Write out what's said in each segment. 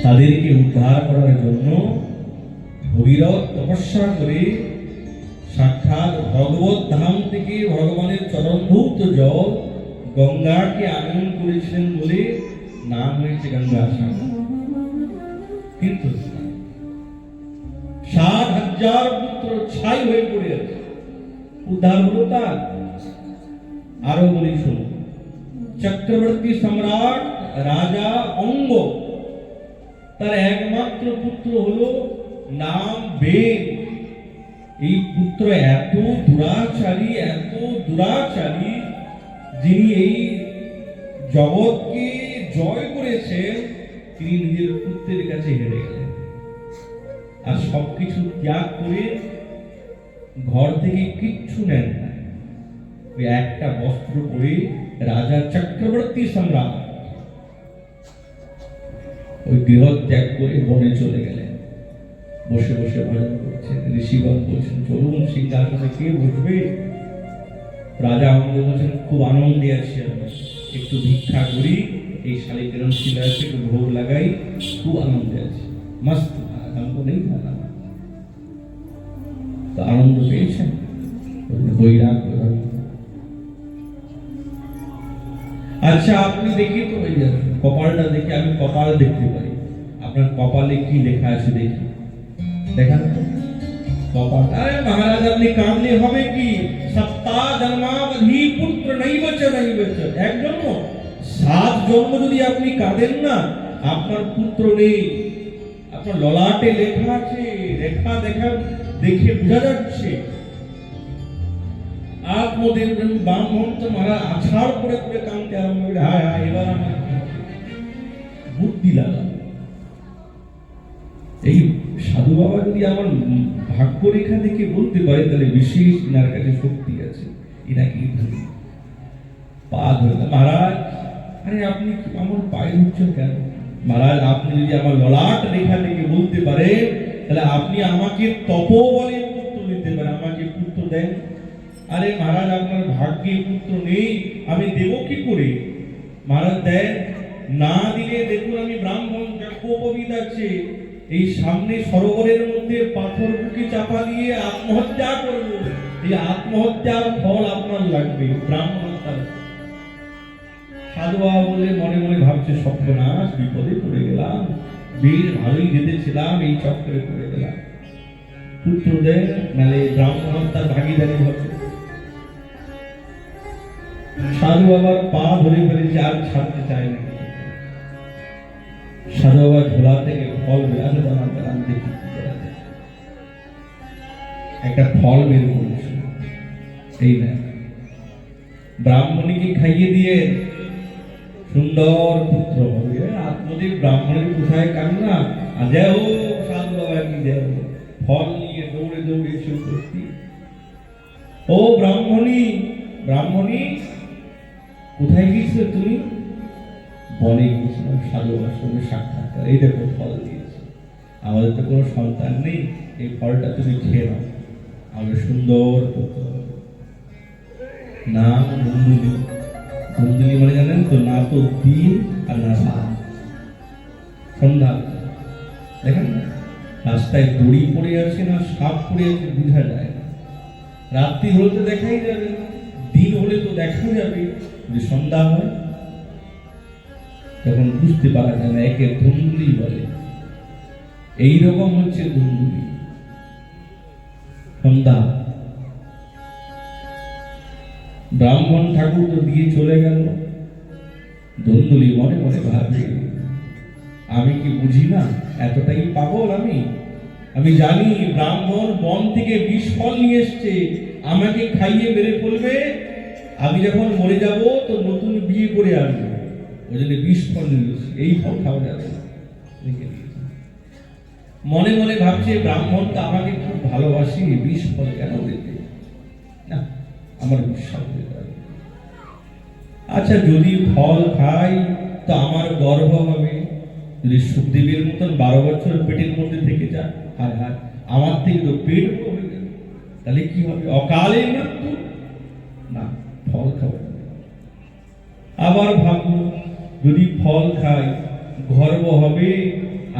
তাদেরকে উদ্ধার করার জন্য ভগীরথ তপস্যা করে সাক্ষাৎ ভগবত ধাম থেকে ভগবানের চরণভূত জল গঙ্গাকে আগমন করেছিলেন বলে নাম হয়েছে গঙ্গা স্নান। কিন্তু ৭,০০০ পুত্র ছাই হয়ে পড়ে আছে, উদ্ধার হলো তার। আরো বলি শুনুন, চক্রবর্তী সম্রাট রাজা অঙ্গ, তার একমাত্র পুত্র হলো নাম বেদ। এই পুত্র এত দুরাচারী, যিনি এই জগৎকে জয় করেছেন, তিনি নিজের পুত্রের কাছে হেরে গেলেন আর সবকিছু ত্যাগ করে ঘর থেকে কিচ্ছু নেন না, ওই একটা বস্ত্র পরে রাজা চক্রবর্তী সম্রাট ওই গৃহ ত্যাগ করে বনে চলে গেলেন। বসে বসে ভজন করছেন, ঋষিগণ বলছেন চলুন সিংহাসনে কে বসবে। রাজা অঙ্গ বলছেন খুব আনন্দে আছি, একটু ভিক্ষা করি, এই শালিগ্রাম শিলায় একটু ভোগ লাগাই, খুব আনন্দে আছি, মস্ত हमको नहीं खाना। তো আনন্দ পেয়েছেন, বৈরাগ। আচ্ছা আপনি দেখি তো ওই কপালটা দেখে, আমি কপাল দেখতে পাই, আপনার কপালে কি লেখা আছে দেখি, দেখা কপাল। আরে মহারাজ আপনি কাঁদলে হবে কি, সপ্তাহ জন্মাবধি পুত্র নাই বচে। এক জন্ম ৭ জন্ম যদি আপনি কাঁদেন না, আপনার পুত্র নেই। আপনার ললাটে লেখা আছে, দেখে বোঝা যাচ্ছে। আত্মদেব ব্রাহ্মণ তো মারা আছাড় করে কাঁদতে আরম্ভ করে, হায় হায় এবার আমার বুদ্ধি লাগা। এই সাধু বাবা যদি আমার ভাগ্য রেখা দেখে বলতে পারে, তাহলে বিশেষ ইনার কাছে শক্তি আছে, এনাকে পা ধরে। মহারাজ আরে আপনি আমার পায়ে ধরছেন কেন? মহারাজ আপনি যদি আমার ললাট রেখা দেখে বলতে পারে, তাহলে আপনি আমাকে তপোবলে পুত্র দিতে পারেন, আমাকে পুত্র দেন। আরে মহারাজ আপনার ভাগ্যে পুত্র নেই, আমি দেব কি করে? মহারাজ দেন না দিলে দেখুন আমি ব্রাহ্মণ, যজ্ঞোপবীত আছে, এই সামনে সরোবরের মধ্যে পাথর বুকে চাপা দিয়ে আত্মহত্যা করব। এই আত্মহত্যার ফল আপনার লাগবে, ব্রাহ্মণ। সাধু বাবা বলে মনে মনে ভাবছে সর্বনাশ, বিপদে পড়ে গেলাম, বেশ ভালোই গেঁথেছিলাম, এই চক্রে পড়ে গেলাম। পুত্র দেন, নালে ব্রাহ্মণ তার ভাগিদারি হবে। সাধু বাবার পা ধরে ফেলেছে, আর ছাড়তে চায় না। সাধু বাবার ঝোলা থেকে ফল বেরাতে দাঁড়ান দেখি, একটা ফল বের করেছে, এই না ব্রাহ্মণীকে খাইয়ে দিয়ে সুন্দর পুত্র হবে। আত্মদেব ব্রাহ্মণের কোথায় কান্না, জয় হোক সাধু বাবা কি জয় হোক। ফল নিয়ে দৌড়ে দৌড়ে এসে উপস্থিত। ও ব্রাহ্মণী, কোথায় গিয়েছিলে তুমি? বনে গিয়েছিলাম সাধু বাবার সঙ্গে সাক্ষাৎ। এই দেখো ফল দিয়েছে, আমাদের তো কোনো সন্তান নেই, এই ফলটা তুমি খেয়ে নাও, আমাদের সুন্দর পুত্র। নাম ধুন্দুলি। ধুন্দুলি মানে জানেন তো, না তো দিন আর না রাত। সন্ধ্যা দেখেন রাস্তায় দড়ি পড়ে আছে না সাপ পড়ে আছে, বোঝা যায় না। রাত্রি হলে তো দেখাই যাবে না, দিন হলে তো দেখা যাবে। যদি সন্ধ্যা হয় তখন বুঝতে পারা যায় না, একে ধুন্দুলি বলে। এইরকম হচ্ছে ধুন্দুলি, সন্ধ্যা। ব্রাহ্মণ ঠাকুর তো দিয়ে চলে গেল, ধুন্দুলি মনে মনে ভাবে আমি কি বুঝি না, এতটাই পাগল আমি জানি ব্রাহ্মণ বন থেকে বিষ ফল নিয়ে এসছে, আমাকে খাইয়ে মেরে ফেলবে, আমি যখন মরে যাব তো নতুন বিয়ে করে আসবে, ওই জন্য বিষ ফল নিয়েছে, এই ফল খাওয়া যাবে না। মনে মনে ভাবছে ব্রাহ্মণ তো আমাকে খুব ভালোবাসি, বিষ ফল কেন দেবে না, আমার বিশ্বাস হয়ে যাবে। আচ্ছা যদি ফল খাই তো আমার গর্ব হবে, যদি সুখদেবের মতন 12 বছর পেটের মধ্যে থেকে যায়, হায় হায় আমার থেকে তো পেট হয়ে যাবে, তাহলে কি হবে? অকালে মৃত্যু না, ফল খাবে। আবার ভাববো যদি ফল খাই গর্ব হবে,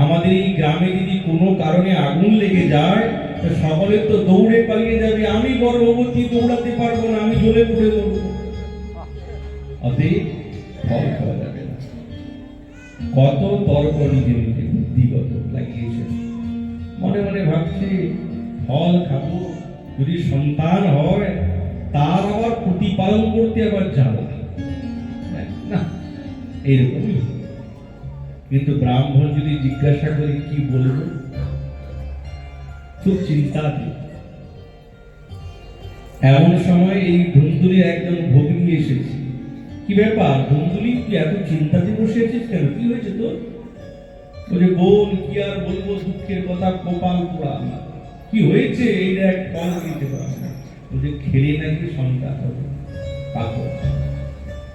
আমাদের এই গ্রামে যদি কোনো কারণে আগুন লেগে যায় তো সকলে তো দৌড়ে পালিয়ে যাবে, আমি গর্ভবতী, দৌড়াতে পারবো না, আমি জ্বলে পুড়ে মরবো। অতএব ফল খাওয়া যাবে না। কত তর্ক নিজে নিজে বুদ্ধিগত লাগিয়েছে, মনে মনে ভাবছে ফল খাবো, যদি সন্তান হয় তার আবার প্রতিপালন করতে আবার জ্বালা না, এইরকমই। কিন্তু ব্রাহ্মণ যদি জিজ্ঞাসা করে কি বলবো, খুব চিন্তা দিল। এমন সময় এই ধুন্দুলি একজন ভগ্নী এসেছে। কি ব্যাপার ধুন্দুলি, তুই এত চিন্তাতে বসে আছিস কেন, কি হয়েছে তোর? বলে বোন কি আর বলবো, দুঃখের কথা, কপাল পোড়া। কি হয়েছে? এই এক ফল দিতে পারবে না, বলছে খেলে নাকি সন্তান হবে। পাগল,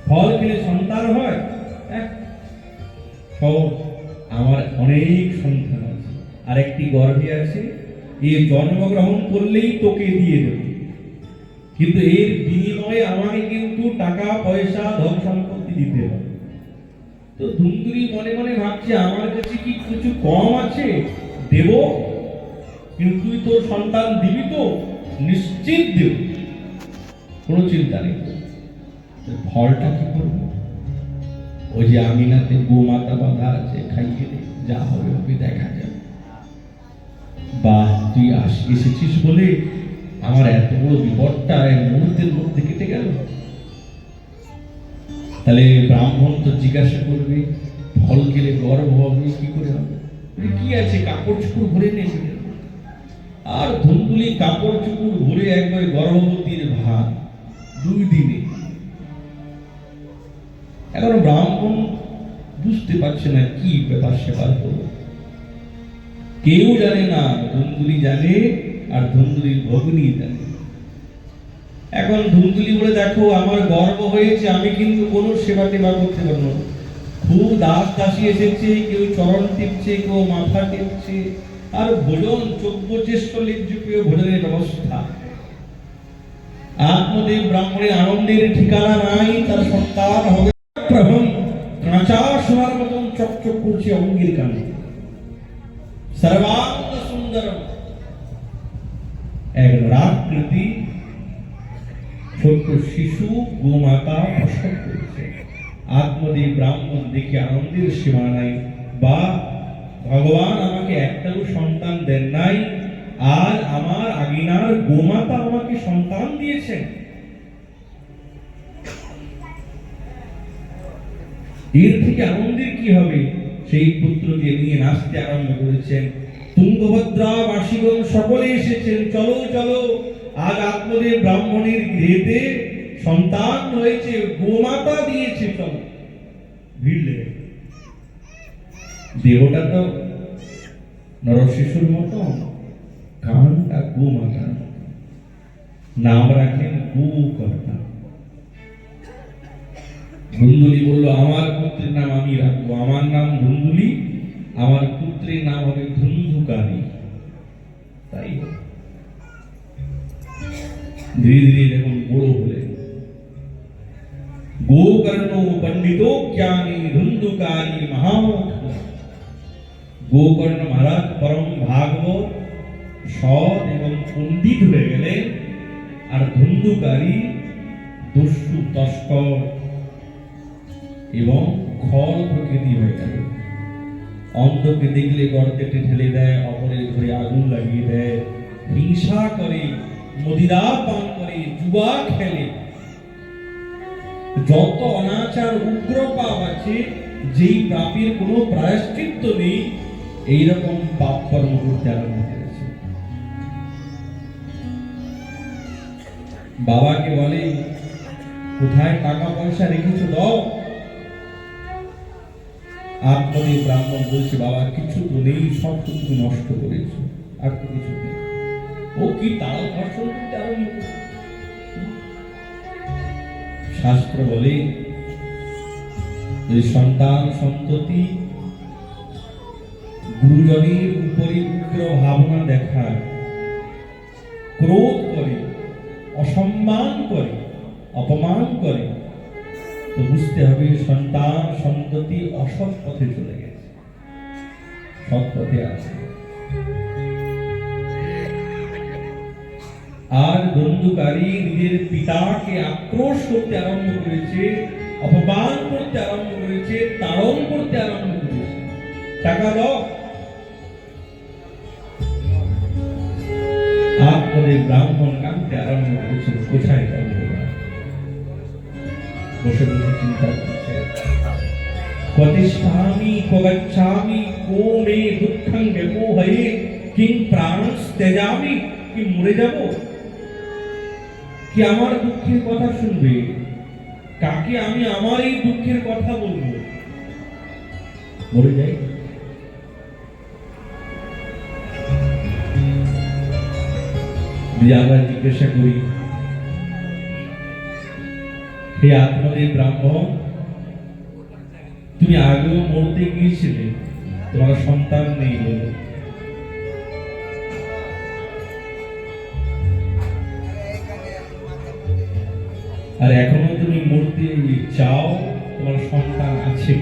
ফল খেলে সন্তান হয়? আমার অনেক সন্তান আছে, আর একটি গর্ভে আছে, এ জন্মগ্রহণ করলেই তোকে দিয়ে দেবে, কিন্তু এর বিনিময়ে আমাকে কিন্তু টাকা পয়সা ধন সম্পত্তি দিতে হবে। তো ধুন্দুলি মনে মনে ভাবছে আমার কাছে কি কিছু কম আছে, দেব, কিন্তু তুই তোর সন্তান দিবি তো? নিশ্চিত দেব, কোনো চিন্তা নেই। ফলটা কি করবো? ওই যে আমিনাতে গোমাতা বাঁধা আছে, খাইয়ে দে, যা হবে হবে দেখা যাবে। বাহ, তুই এসেছিস বলে আমার এত বড় বিপদটা এক মুহূর্তের মধ্যে কেটে গেল। তাহলে ব্রাহ্মণ তো জিজ্ঞাসা করবে ফল খেলে গর্ভ হবে, কি করে হবে? কি আছে, কাপড় চুপড় ভরে নেবে। আর ধুন্দুলি কাপড় চুপড় ভরে একবার গর্ভবতীর ভাত 2 দিনে। এখন ব্রাহ্মণ বুঝতে পারছে না কি ব্যাপার সেবার করবো, কেউ জানে না, ধুন্দুলি জানে আর ধুন্দুলির ভগ্নী জানে। এখন ধুন্দুলি বলে দেখো আমার গর্ব হয়েছে, আমি কিন্তু কোনো সেবা টেবা করতে পারবো না। খুব দাস দাসী এসেছে, কেউ চরণ টিপছে, কেউ মাথা টিপছে, আর ভোজন 14 লিজ্জুপীয় ভোজনের ব্যবস্থা। আত্মদেব ব্রাহ্মণের আনন্দের ঠিকানা নাই, তার সন্তান হবে প্রভম কাঁচা সোনার মতন চকচক করছে অঙ্গের কানে, সর্বাঙ্গ সুন্দরম, এক রাকৃতি ছোট্ট শিশু গোমাতা প্রসব করেছে। আত্মদেব ব্রাহ্মণ দেখে আনন্দের সীমা নাই, বা ভগবান আমাকে একটাও সন্তান দেন নাই, আর আমার আগিনার গোমাতা আমাকে সন্তান দিয়েছেন। এর থেকে আনন্দের কি হবে? সেই পুত্রকে নিয়ে নাচতে আরম্ভ করেছেন। তুঙ্গভদ্রা বাসীগণ সকলে এসেছেন, চলো চলো, আজ আত্মদেব ব্রাহ্মণের গৃহেতে সন্তান হয়েছে, গোমাতা দিয়েছে, চলো। ভিড়লে দেহটা তো নরশিশুর মতো, কানটা গোমাতার মতো, নাম রাখেন গোকর্ণা। ধুন্দুলি বলল আমার পুত্রের নাম আমি রাখবো, আমার নাম ধুন্দুলি, আমার পুত্রের নাম হবে ধুন্ধুকারী। তাই ধীরে ধীরে যখন বড় হলেন, গোকর্ণ পণ্ডিত জ্ঞানী ধুন্ধুকারী মহামূর্খ। গোকর্ণ মহারাজ পরম ভাগবত, সৎ এবং পণ্ডিত হয়ে গেলেন, আর ধুন্ধুকারী দস্যু তস্কর এবং খল প্রকৃতি হয়ে গেল। অন্ধকে দেখলে গর্তে ঠেলে দেয়, অপরের ঘরে আগুন লাগিয়ে দেয়, হিংসা করে, মদিরা পান করে, জুয়া খেলে, যত অনাচার উগ্র পাপ আছে, যেই পাপের কোনো প্রায়শ্চিত্ত নেই, এইরকম পাপ কর্ম করতে আরম্ভ করেছে। বাবাকে বলে কোথায় টাকা পয়সা রেখেছো দাও। আত্মদেব ব্রাহ্মণ বলছে বাবা কিছু তো নেই, সব তুমি নষ্ট করেছো, আর তো কিছু নেই। ও কি তাল ধর্ষণ করতে আরম্ভ করেছে। শাস্ত্র বলে যে সন্তান সন্ততি গুরুজনের উপরে উগ্র ভাবনা দেখায়, ক্রোধ করে, অসম্মান করে, অপমান করে, তো বুঝতে হবে সন্তান সন্ততি অসৎ পথে চলে গেছে। সৎ পথে আছে। আর দ্বন্দ্বকারী নিজের পিতাকে আক্রোশ করতে আরম্ভ করেছে, অপমান করতে আরম্ভ করেছে, তাড়ন করতে আরম্ভ করেছে। টাকা দাও। আপনাদের ব্রাহ্মণ কাঁদতে আরম্ভ করেছিল, কোথায় যাবো? বসে বসে চিন্তা করছে, ক্বতিষ্ঠামি ক্বগচ্ছামি কো মে দুঃখং ব্যপোহয়ে কিং প্রাণস ত্যজামি, কি মরে যাব? কি আমার দুঃখের কথা শুনবে? কাকে আমি আমার এই দুঃখের কথা বলবো? মরে যাই। আমরা জিজ্ঞাসা করি, হে আত্মদেব ব্রাহ্মণ, তুমি আগেও মরতে গিয়েছিলে, তোমার সন্তান নেই বলে, আর এখনো তুমি মরতে চাও, তোমার সন্তান আছে।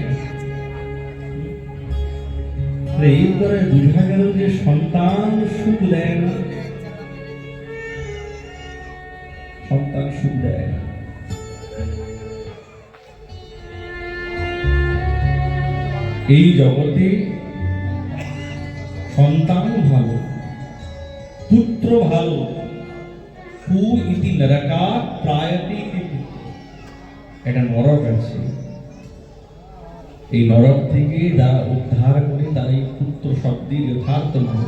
এইবারে বোঝা গেল যে সন্তান সুখ দেয় না, সন্তান সুখ দেয় না। এই জগতে সন্তান ভালো, পুত্র ভালো, কু ইতি নরকা প্রায়তি, একটা নরক আছে। এই নরক থেকে যারা উদ্ধার করে তারা এই পুত্র শব্দের যথার্থ মানে।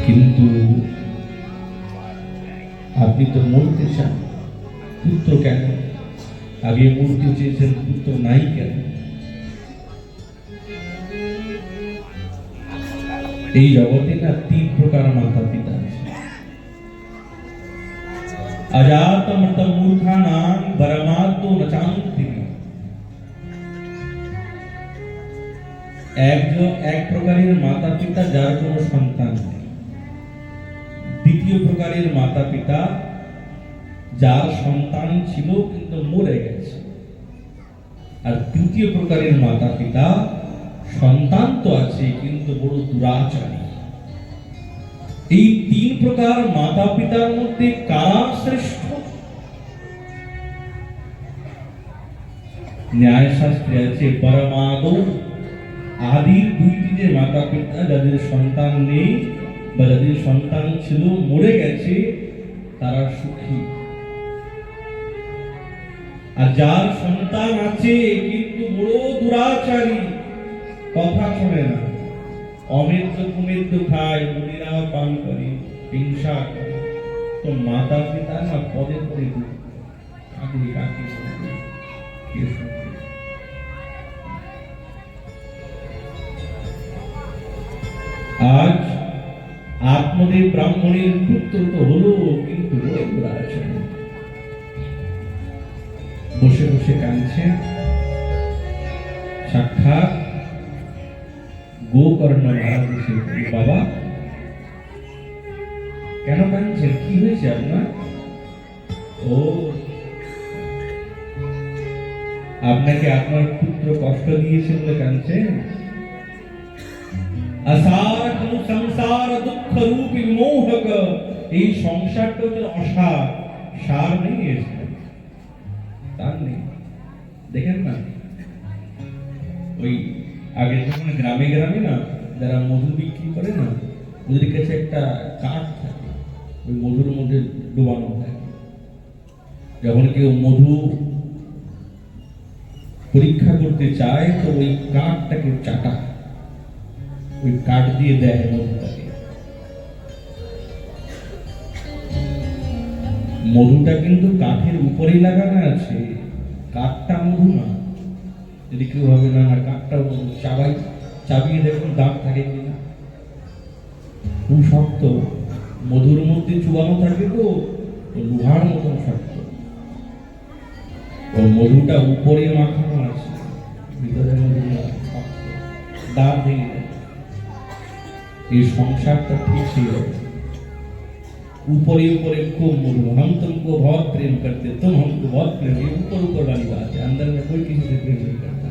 কিন্তু আপনি তো মরতে চান, পুত্র কেন? আগে মরতে চেয়েছেন, পুত্র নাই কেন? এই জগতে না 3 প্রকার মাতা পিতা আছে। अजात मृतम मूर्खानां बरमातो न चान्ति। এক প্রকারের মাতা পিতা যার কোনো সন্তান নেই। দ্বিতীয় প্রকারের মাতা পিতা যার সন্তান ছিল কিন্তু মরে গেছে। আর তৃতীয় প্রকারের মাতা পিতা সন্তান তো আছে কিন্তু বড় দুরাচারী। এই 3 প্রকার মাতা পিতার মধ্যে কারা শ্রেষ্ঠ? ন্যায় শাস্ত্রে আছে পরমাদৌ, আদির 2টি যে মাতা পিতা যাদের সন্তান নেই বা যাদের সন্তান ছিল মরে গেছে তারা সুখী। আর যার সন্তান আছে কিন্তু বড় দুরাচারী, কথা শোনে না, অমৃত কুমৃত খায়, মুনিরা পান করে, হিংসা করে, তো মাতা পিতা না পদে পদে কাকে কাকে আজ আত্মদেব ব্রাহ্মণের পুত্র তো হলো কিন্তু বসে বসে কাঁদছেন। সাক্ষাৎ গোকর্ণ মহারাজ এসে, বাবা কেন কাঁদছেন? কি হয়েছে আপনার? ও, আপনাকে আপনার পুত্র কষ্ট দিয়েছে বলে কাঁদছেন? আসার সংসার দুঃখ রূপী মোহক, এই সংসারটা হচ্ছে অসার, সার নেই, তার নেই। দেখেন না, ওই আগে যখন গ্রামে গ্রামে না যারা মধু বিক্রি করে না, ওদের কাছে একটা কাঠ থাকে, ওই মধুর মধ্যে ডোবানো থাকে। যখন কেউ মধু পরীক্ষা করতে চায় তো ওই কাঠটাকে চাটা, ওই কাঠ দিয়ে দেয় মধুটাকে। মধুটা কিন্তু কাঠের উপরেই লাগানো আছে, কাঠটা মধু না। যদি কেউ ভাবে না না কাঠটা মধু, চাবিয়ে দেখুন দাঁত থাকে কিনা, খুব শক্ত, মধুর মধ্যে চুয়ানো থাকে তো লোহার মতন শক্ত। ও মধুটা উপরে মাখানো আছে, ভিতরে মধুটা শক্ত, দাঁত ভেঙে যায়। এই সংসারটা ঠিক ছিল, ऊपर ही ऊपर खूब मधु, हम तुमको बहुत प्रेम करते, तुम हमको बहुत प्रेम, ये ऊपर ऊपर वाली बात है, अंदर में कोई किसी से प्रेम नहीं करता।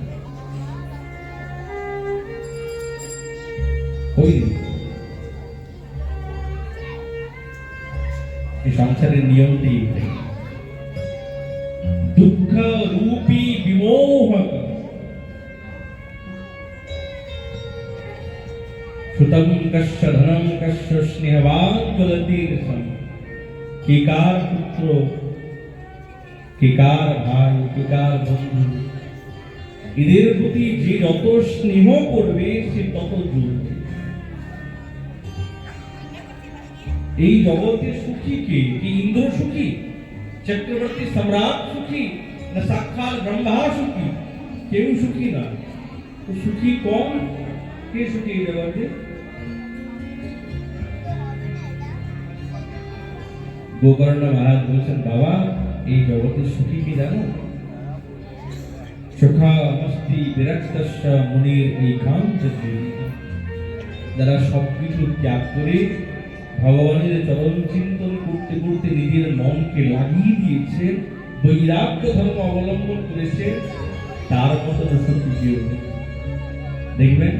হয়নি। এই সংসারের নিয়মটি দুঃখ রূপী বিমোহক সুতম কশ্য ধনম কশ্য স্নেহবান জ্বলতির সম। কে কার পুত্র, কে কার ভাই, কে কার বন্ধু, এদের প্রতি যে যত স্নেহ করবে সে তত জ্বলবে। এই জগতে সুখী কে? কি ইন্দ্র সুখী, চক্রবর্তী সম্রাট সুখী, না সাক্ষাৎ ব্রহ্মা সুখী? কেউ সুখী না। তো সুখী কম, কে সুখী এই জগতে? গোকর্ণ মহারাজ বলছেন, বাবা এই জগতে সুখী কি জানো? সুখা মস্তি বিরক্তস্য মুনির এইকান্ত জীবিকা। যারা সবকিছু ত্যাগ করে ভগবানের চরণ চিন্তন করতে করতে নিজের মনকে লাগিয়ে দিয়েছে, বৈরাগ্য ধর্ম অবলম্বন করেছে, তার মতো সুখী কেউ নেই। দেখবেন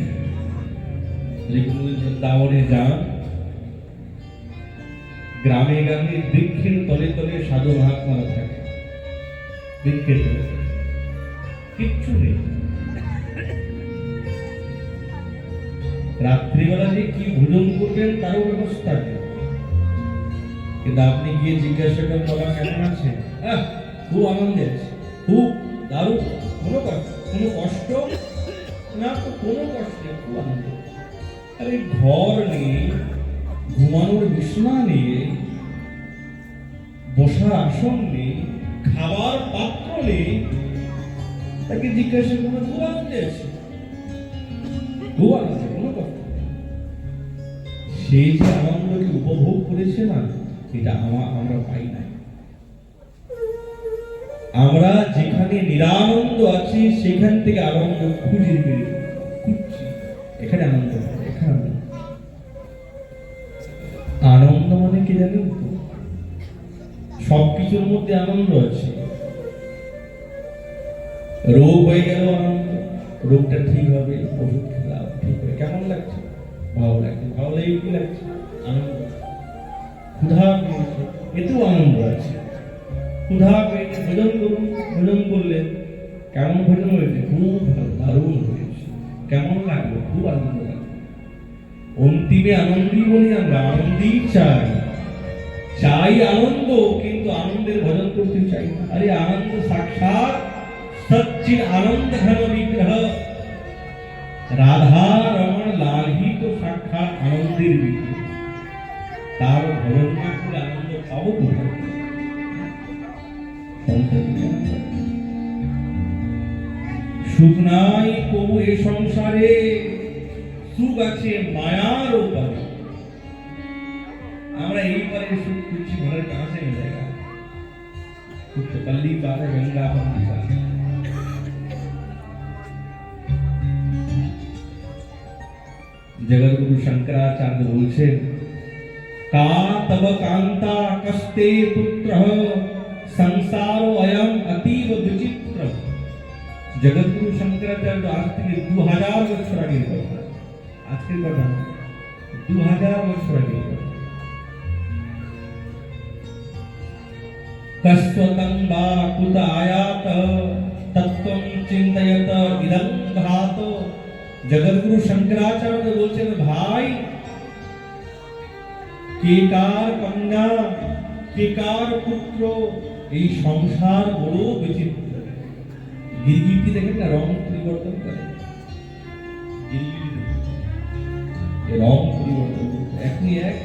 বৃন্দাবনে যান, গ্রামে গ্রামে বৃক্ষের তলে তলে সাধু মহাত্মারা থাকে। বৃক্ষের তলে কিচ্ছু নেই। রাত্রিবেলা যে কি ভোজন করবেন তারও ব্যবস্থা নেই। কিন্তু আপনি গিয়ে জিজ্ঞাসা করেন, বাবা কেমন আছে? খুব আনন্দে আছে, খুব দারুণ, কোনো কষ্ট না, তো কোনো কষ্ট নেই, খুব আনন্দ। আরে ঘর নেই, ঘুমানোর বিছানা নেই, বসার আসন নেই, খাবার পাত্র নেই, তাকে জিজ্ঞাসা করলে খুব আনন্দে আছে, খুব আনন্দে, কোনো কষ্ট। সেই যে আনন্দকে উপভোগ করেছে না, এটা আমরা পাই নাই। আমরা যেখানে নিরানন্দ আছি সেখান থেকে আনন্দ খুঁজছি, এখানে আনন্দ, এখানে আনন্দ মানে কি জানেন তো? সবকিছুর মধ্যে আনন্দ আছে। রোগ হয়ে গেল আনন্দ, রোগটা ঠিক হবে, ওষুধ খেলাম ঠিক হবে, কেমন লাগছে? ভালো লাগছে, ভালো লাগে কি লাগছে? আনন্দ। ক্ষুধা পেয়েছে, এতেও আনন্দ আছে। ক্ষুধা পেয়েছে, ভোজন করুন, ভোজন করলেন, কেমন ভোজন হয়েছে? খুব ভালো, দারুণ হয়েছে। কেমন লাগলো? খুব আনন্দ লাগলো। অন্তিমে আনন্দই বলি আমরা, আনন্দই চাই, চাই আনন্দ, কিন্তু আনন্দের ভজন করতে চাই না। আরে আনন্দ সাক্ষাৎ সচ্চিদ আনন্দ ঘন বিগ্রহ রাধা রমণ লাল হি তো সাক্ষাৎ আনন্দের বিগ্রহ। তার ভজন না করে আনন্দ পাবো কোথায়? সুখ নাই কবু এ সংসারে, সুখ আছে মায়ার ওপারে। আমরা এই পারে সুখ খুঁজছি, ঘরের কাছে জায়গা, সুখ তো পল্লী পারে, গঙ্গা পল্লী পারে। জগৎগুরু শঙ্করাচার্য বলছেন, কা তব কান্তা কস্তে পুত্র সংসারো অয়ম অতীব বিচিত্র। জগৎগুরু শঙ্করাচার্য আজ থেকে 2000 বছর আগের কথা, আজকের কথা 2000 বছর আগের কথা। কস্ত্বতং বা কুত আয়াত তত্ত্বং চিন্তয়ত ইদং ঘাত। জগৎগুরু শঙ্করাচার্য বলছেন, ভাই কে কার কন্যা, কে কার পুত্র, এই সংসার বড় বিচিত্র। গিরগিটি দেখেন না, রং পরিবর্তন করে, রং পরিবর্তন করে। এখনই এক,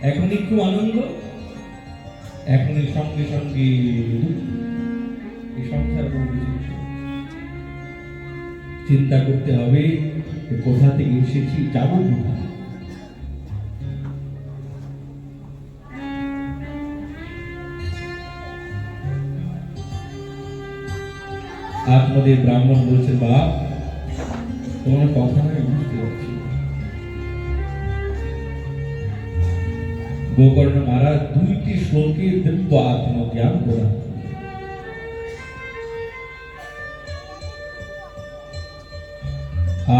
এখনই খুব আনন্দ, এখনই সঙ্গে সঙ্গে এই সংসার বড় বিচিত্র। চিন্তা করতে হবে কোথা থেকে এসেছি, যাবো কোথায়। আত্মদেব ব্রাহ্মণ বলছে, বাপ তোমার কথা আমি বুঝতে পারছি। গোকর্ণ মহারাজ 2টি শ্লোকে দিব্য আত্মজ্ঞান করা।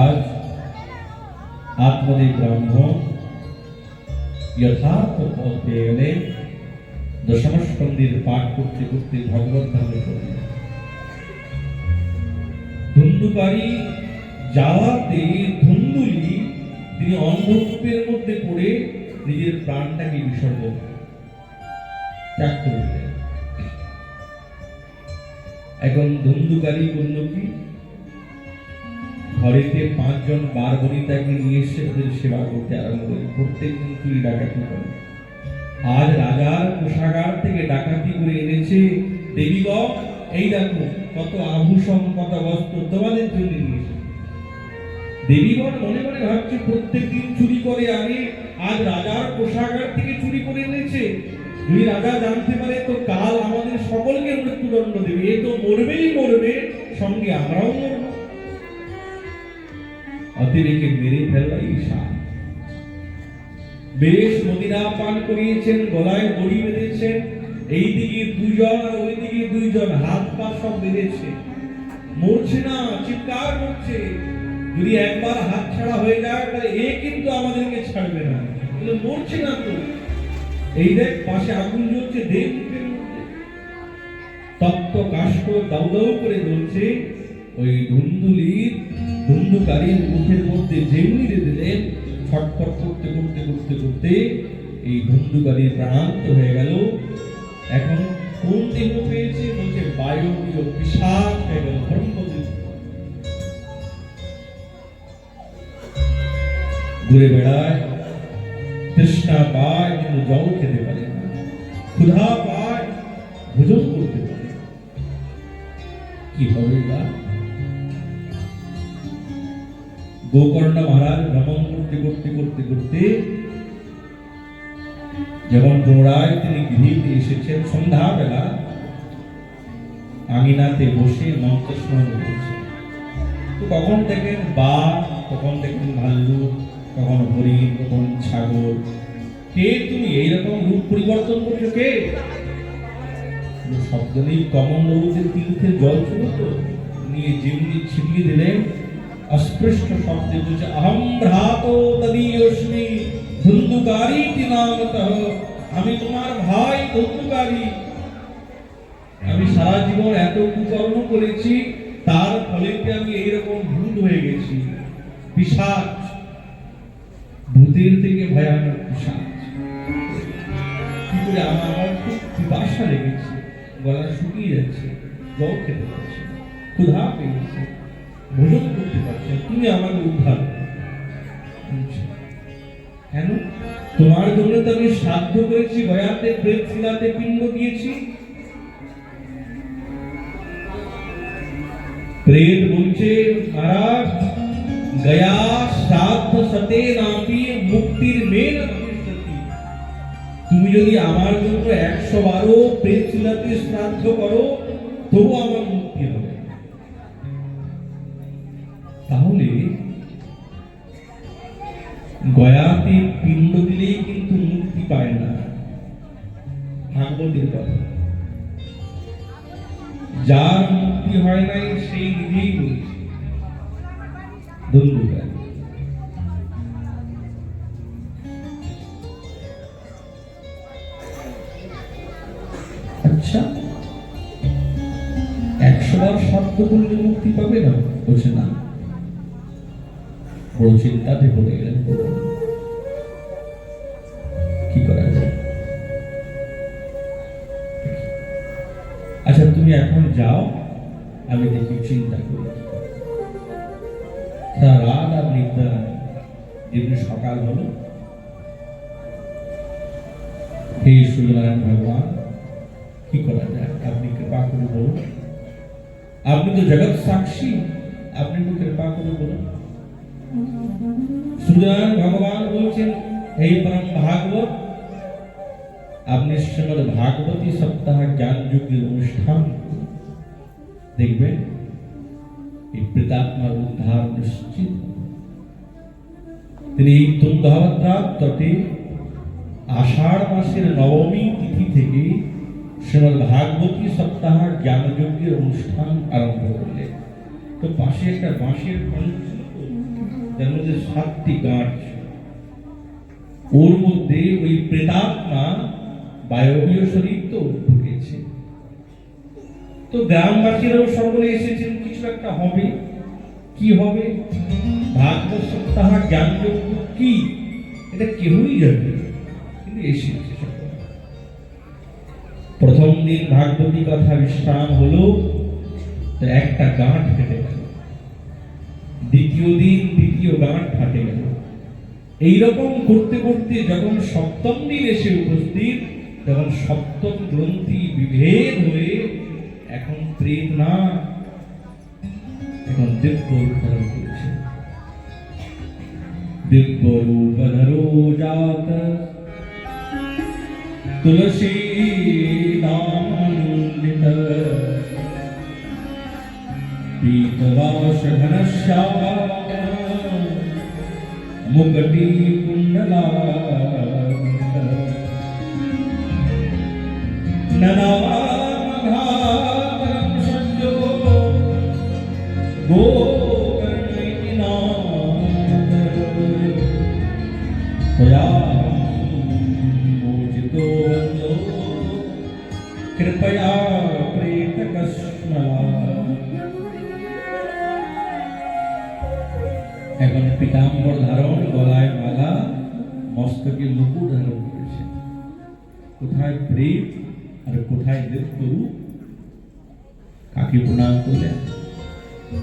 আজ आत्मदेव ब्रह्म यथार्थ पद পেয়ে গেলেন। দশম স্কন্ধের পাঠ করতে করতে ভগবত ধামে চললেন। ধুন্ধুকারী যাওয়াতে ধুন্ধুলি তিনি অন্ধকূপের মধ্যে পড়ে নিজের প্রাণটাকে বিসর্জন ত্যাগ করে দিলেন। এখন ধুন্ধুকারী করল কি, ঘরেতে 5 জন বারবনিতাকে নিয়ে এসে ওদের সেবা করতে আরম্ভ করে। প্রত্যেকদিন চুরি ডাকাতি করে। আজ রাজার কোষাগার থেকে ডাকাতি করে এনেছে দেবীগণ, এই দেখো কত আভূষণ কত বস্ত্র তোমাদের জন্য নিয়ে এসেছে। দেবীগণ মনে মনে ভাবছে প্রত্যেকদিন চুরি করে আনে, আজ রাজার কোষাগার থেকে চুরি করে এনেছে। যদি রাজা জানতে পারে তো কাল আমাদের সকলকে মৃত্যুদণ্ড দেবে। এ তো মরবেই মরবে, সঙ্গে আমরাও মরব। অতিরিকে মেরে ফেললাই সাপ। বেশ মদিরা পান করিয়েছেন, গলায় দড়ি বেঁধেছেন, এইদিকে 2 জন আর ওইদিকে 2 জন, হাত পা সব বেঁধেছে। মরছে না, চিৎকার করছে, যদি একবার হাত ছাড়া হয়ে যায় তাহলে এ কিন্তু আমাদেরকে ছাড়বে না। কিন্তু মরছে না তো। এই দেখ পাশে আগুন জ্বলছে, দেব মুখের মধ্যে তপ্ত কাষ্ঠ দাউ দাউ করে জ্বলছে। ওই ধুন্ধুকারীর মুখের মধ্যে যেমনি দিলেন, ছটফট করতে করতে করতে করতে এই ধুন্ধুকারীর প্রাণান্ত হয়ে গেল। এখন কোন দেহ পেয়েছে? বলছে বায়বীয় পিশাচ হয়ে গেল, ব্রহ্মদেব ঘুরে বেড়ায়। তৃষ্ণা পায় কিন্তু জল খেতে পারে না, ক্ষুধা পায় ভোজন করতে পারে। কি হবে বা? গোকর্ণ মহারাজ ভ্রমণ করতে করতে করতে করতে যখন পুনরায় তিনি গৃহে এসেছেন, সন্ধ্যাবেলা আঙিনাতে বসে মন্ত্র স্মরণ করছেন। তো কখন দেখেন বাঘ, কখন দেখেন ভাল্লুক, কখন হরিণ, কখন ছাগল। কে তুমি? এইরকম রূপ পরিবর্তন করছো কে? শব্দ নেই। কমণ্ডলুদের তীর্থের জল ছিল তো, নিয়ে যেমনি ছিটিয়ে দিলেন, अस्पृष्ट शब्द বলছে अहम भ्रातो तदीयोस्मि ধুন্ধুকারীতি নামতঃ। আমি তোমার ভাই ধুন্ধুকারী। আমি সারা জীবন এত কুকর্ম করেছি, তার ফলে আমি এইরকম ভূত হয়ে গেছি। পিশাচ, ভূতের থেকে ভয়ানক পিশাচ। কি করে? আমার খুব পিপাসা লেগেছে, গলা শুকিয়ে যাচ্ছে, জল খেতে পারছি, ক্ষুধা পেয়েছে, ভোজন করতে পারছে, তুমি আমাকে উদ্ধার কেন? তোমার জন্য তো আমি শ্রাদ্ধ করেছি, গয়াতে প্রেত শিলাতে পিণ্ড দিয়েছি। প্রেত বলছে মহারাজ, গয়া শ্রাদ্ধ সতে নাপি মুক্তির মেন ভবিষ্যতি। তুমি যদি আমার জন্য 112 প্রেত শিলাতে শ্রাদ্ধ করো, তবু আমার মুক্তি হবে। তাহলে গয়াতে পিণ্ড দিলেই কিন্তু মুক্তি পায় না। ভাগবতের কথা, যার মুক্তি হয় নাই সেই নিজেই বলছে ধন্যবাদ। আচ্ছা, 100 বার শব্দ করলে মুক্তি পাবে না? বলছে না। বড় চিন্তাতে পড়ে গেলেন, কি করা যায়? আচ্ছা তুমি এখন যাও, আমি দেখি চিন্তা করি। সারা রাত আর নিদ্রা নাই। যেমনি সকাল হলো, হে সূর্যনারায়ণ ভগবান, কি করা যায়? আপনি কৃপা করে বলুন। আপনি তো জগৎ সাক্ষী, আপনি তো কৃপা করে বলুন। সূর্যনারায়ণ ভগবান বলছেন, হে পরম ভাগবত, আপনি শ্রীমদ ভাগবতী সপ্তাহ জ্ঞান যজ্ঞের অনুষ্ঠান দেখবেন, এই প্রেতাত্মার উদ্ধার নিশ্চিত। তিনি তুঙ্গভদ্রার তটে আষাঢ় মাসের নবমী তিথি থেকে শ্রীমদ ভাগবতী সপ্তাহ জ্ঞান যজ্ঞের অনুষ্ঠান আরম্ভ করলেন। তো পাশে একটা বাঁশের খণ্ড ছিল, যার মধ্যে 7টি গাঁট ছিল। ওর মধ্যে ওই প্রেতাত্মা বায়বীয় শরীর তো ঢুকেছে। তো গ্রামবাসীরাও সকলে এসেছেন, কিছু একটা হবে। কি হবে? ভাগবত সপ্তাহ জ্ঞানযজ্ঞ কি এটা কেউই জানে, কিন্তু এসেছে সকলে। প্রথম দিন ভাগবতী কথা বিশ্রাম হলো, তো একটা গাঁট ফেটে গেল। দ্বিতীয় দিন দ্বিতীয় গাঁট ফাটে গেল। এইরকম করতে করতে যখন সপ্তম দিন এসে উপস্থিত, তখন সপ্তম গ্রন্থি বিভেদ হয়ে এখন প্রেত না, এখন দিব্য রূপ ধারণ করেছে। দিব্য রূপ ধরো জাত তুলসী নামান্বিত পীতবাস ঘনশ্যাম মুকটি কুণ্ডলাঙ্ক ননামাঘাতরম সঞ্জো গোকর্ণিনাথ त्वया मोचितो वन्दो कृपया प्रेतकस्मला। এখন পীতাম্বর ধারণ, গলায় মালা, মস্তকে মুকুট ধারণ করেছে। কোথায় প্রেত আর কোথায় দেবতরূপ? কাকে প্রণাম করলেন?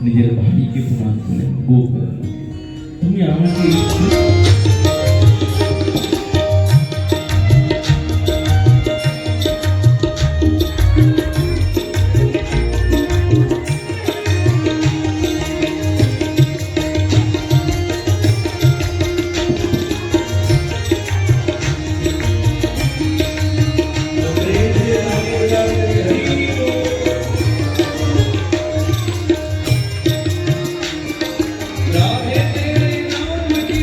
নিজের ভাইকে প্রণাম করলেন। গোকর্ণ, তুমি আমাকে राधे तेरे नाम की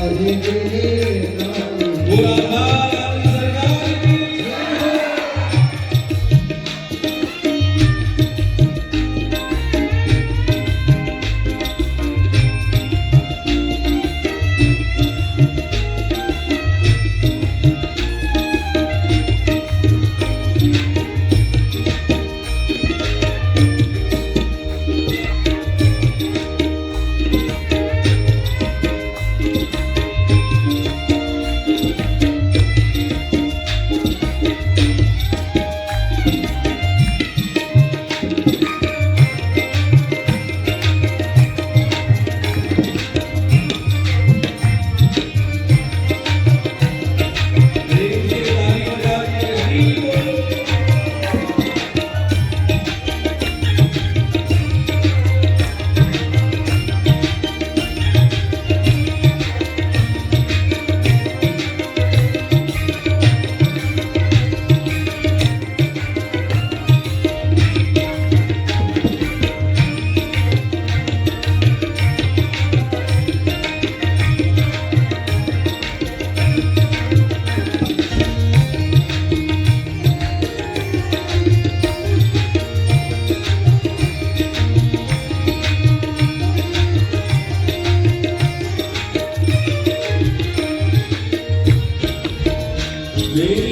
भारत सरकार की Ladies